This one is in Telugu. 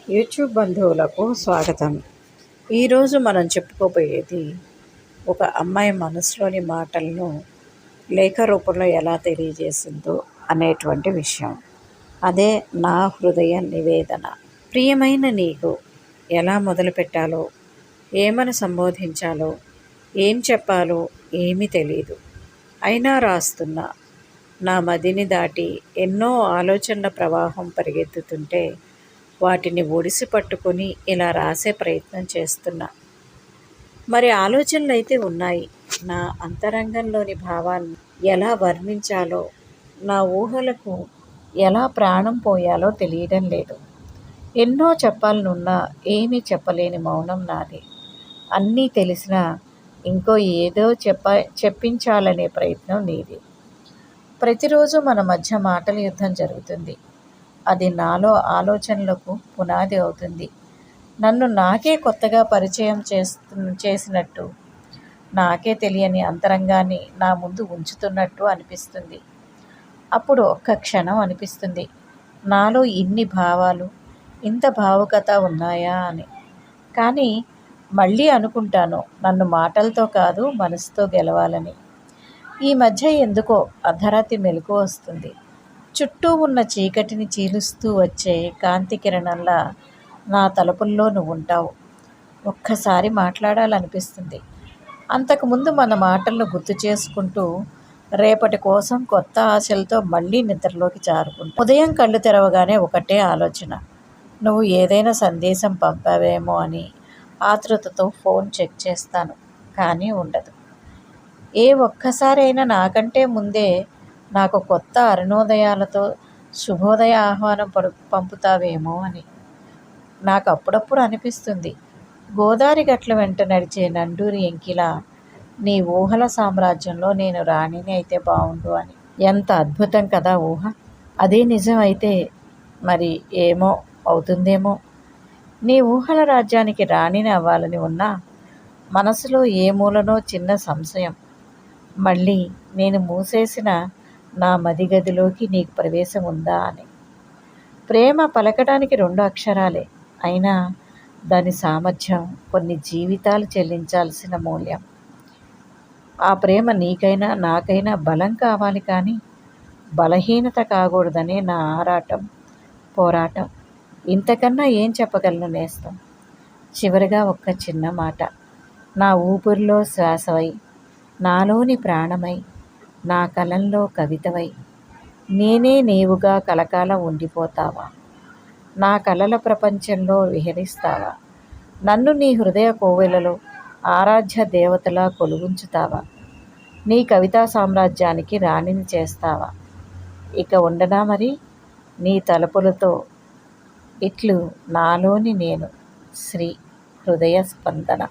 యూట్యూబ్ బంధువులకు స్వాగతం. ఈరోజు మనం చెప్పుకోబోయేది ఒక అమ్మాయి మనసులోని మాటలను లేఖ రూపంలో ఎలా తెలియజేసిందో అనేటువంటి విషయం. అదే నా హృదయ నివేదన. ప్రియమైన నీకు ఎలా మొదలు పెట్టాలో, ఏమని సంబోధించాలో, ఏం చెప్పాలో ఏమీ తెలియదు. అయినా రాస్తున్నా. నా మదిని దాటి ఎన్నో ఆలోచనల ప్రవాహం పరిగెత్తుతుంటే వాటిని ఒడిసి పట్టుకొని ఇలా రాసే ప్రయత్నం చేస్తున్నా. మరి ఆలోచనలు అయితే ఉన్నాయి. నా అంతరంగంలోని భావాన్ని ఎలా వర్ణించాలో, నా ఊహలకు ఎలా ప్రాణం పోయాలో తెలియడం లేదు. ఎన్నో చెప్పాలనున్నా ఏమీ చెప్పలేని మౌనం నాది. అన్నీ తెలిసినా ఇంకో ఏదో చెప్పించాలనే ప్రయత్నం నీది. ప్రతిరోజు మన మధ్య మాటల యుద్ధం జరుగుతుంది. అది నాలో ఆలోచనలకు పునాది అవుతుంది. నన్ను నాకే కొత్తగా పరిచయం చేసినట్టు, నాకే తెలియని అంతరంగాన్ని నా ముందు ఉంచుతున్నట్టు అనిపిస్తుంది. అప్పుడు ఒక్క క్షణం అనిపిస్తుంది, నాలో ఇన్ని భావాలు, ఇంత భావుకత ఉన్నాయా అని. కానీ మళ్ళీ అనుకుంటాను, నన్ను మాటలతో కాదు మనసుతో గెలవాలని. ఈ మధ్య ఎందుకో అర్ధరాత్రి మెలకువ వస్తుంది. చుట్టూ ఉన్న చీకటిని చీలుస్తూ వచ్చే కాంతి కిరణంలా నా తలుపుల్లో నువ్వు ఉంటావు. ఒక్కసారి మాట్లాడాలనిపిస్తుంది. అంతకుముందు మన మాటలను గుర్తు చేసుకుంటూ రేపటి కోసం కొత్త ఆశలతో మళ్ళీ నిద్రలోకి జారుకుంటా. ఉదయం కళ్ళు తెరవగానే ఒకటే ఆలోచన, నువ్వు ఏదైనా సందేశం పంపావేమో అని ఆతృతతో ఫోన్ చెక్ చేస్తాను. కానీ ఉండదు. ఒక్కసారైనా నాకంటే ముందే నాకు కొత్త అరుణోదయాలతో శుభోదయ ఆహ్వానం పంపుతావేమో అని. నాకు అప్పుడప్పుడు అనిపిస్తుంది, గోదావరి గట్ల వెంట నడిచే నండూరి ఎంకిలా నీ ఊహల సామ్రాజ్యంలో నేను రాణిని అయితే బాగుండు అని. ఎంత అద్భుతం కదా ఊహ! అదే నిజం అయితే మరి ఏమో అవుతుందేమో. నీ ఊహల రాజ్యానికి రాణిని అవ్వాలని ఉన్నా మనసులో ఏ మూలనో చిన్న సంశయం. మళ్ళీ నేను మూసేసిన నా మది గదిలోకి నీకు ప్రవేశం ఉందా అని. ప్రేమ పలకడానికి 2 అక్షరాలే, అయినా దాని సామర్థ్యం కొన్ని జీవితాలు చెల్లించాల్సిన మూల్యం. ఆ ప్రేమ నీకైనా నాకైనా బలం కావాలి, కానీ బలహీనత కాకూడదనే నా ఆరాటం, పోరాటం. ఇంతకన్నా ఏం చెప్పగలను నేస్తం. చివరిగా ఒక్క చిన్న మాట, నా ఊపిరిలో శ్వాసవై, నాలోని ప్రాణమై, నా కలంలో కవితవై, నేనే నీవుగా కలకాలం ఉండిపోతావా? నా కలల ప్రపంచంలో విహరిస్తావా? నన్ను నీ హృదయ కోవెలలో ఆరాధ్య దేవతలా కొలువుంచుతావా? నీ కవితా సామ్రాజ్యానికి రాణిని చేస్తావా? ఇక ఉండనా మరి నీ తలుపులతో. ఇట్లు నాలోని నేను. శ్రీ హృదయ స్పందన.